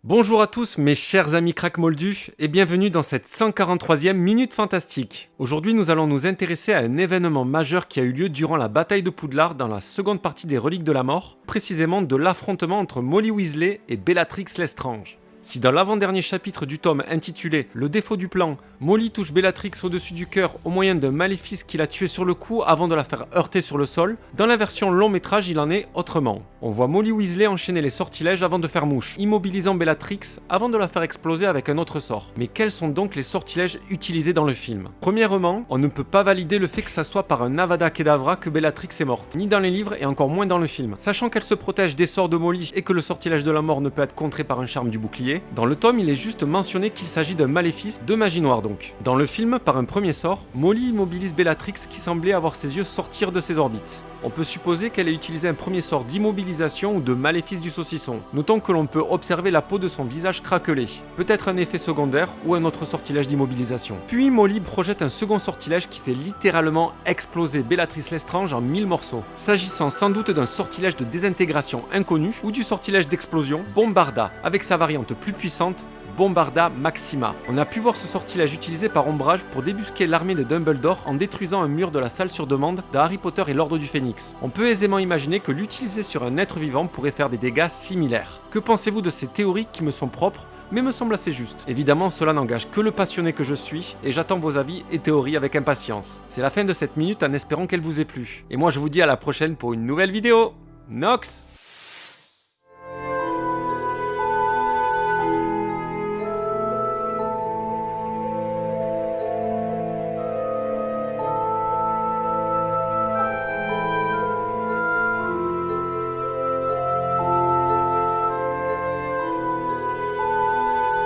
Bonjour à tous mes chers amis craquemoldus et bienvenue dans cette 143e Minute Fantastique. Aujourd'hui nous allons nous intéresser à un événement majeur qui a eu lieu durant la bataille de Poudlard dans la seconde partie des Reliques de la Mort, précisément de l'affrontement entre Molly Weasley et Bellatrix Lestrange. Si dans l'avant-dernier chapitre du tome intitulé « Le défaut du plan », Molly touche Bellatrix au-dessus du cœur au moyen d'un maléfice qui l'a tuée sur le coup avant de la faire heurter sur le sol, dans la version long métrage il en est autrement. On voit Molly Weasley enchaîner les sortilèges avant de faire mouche, immobilisant Bellatrix avant de la faire exploser avec un autre sort. Mais quels sont donc les sortilèges utilisés dans le film? Premièrement, on ne peut pas valider le fait que ça soit par un Avada Kedavra que Bellatrix est morte, ni dans les livres et encore moins dans le film. Sachant qu'elle se protège des sorts de Molly et que le sortilège de la mort ne peut être contré par un charme du bouclier, dans le tome il est juste mentionné qu'il s'agit d'un maléfice de magie noire donc. Dans le film, par un premier sort, Molly immobilise Bellatrix qui semblait avoir ses yeux sortir de ses orbites. On peut supposer qu'elle ait utilisé un premier sort d'immobilisation ou de maléfice du saucisson. Notons que l'on peut observer la peau de son visage craquelé. Peut-être un effet secondaire ou un autre sortilège d'immobilisation. Puis Molly projette un second sortilège qui fait littéralement exploser Bellatrix Lestrange en 1000 morceaux. S'agissant sans doute d'un sortilège de désintégration inconnu ou du sortilège d'explosion Bombarda, avec sa variante plus puissante, Bombarda Maxima. On a pu voir ce sortilège utilisé par Ombrage pour débusquer l'armée de Dumbledore en détruisant un mur de la salle sur demande de Harry Potter et l'Ordre du Phénix. On peut aisément imaginer que l'utiliser sur un être vivant pourrait faire des dégâts similaires. Que pensez-vous de ces théories qui me sont propres mais me semblent assez justes? Évidemment, cela n'engage que le passionné que je suis et j'attends vos avis et théories avec impatience. C'est la fin de cette minute en espérant qu'elle vous ait plu. Et moi je vous dis à la prochaine pour une nouvelle vidéo. Nox!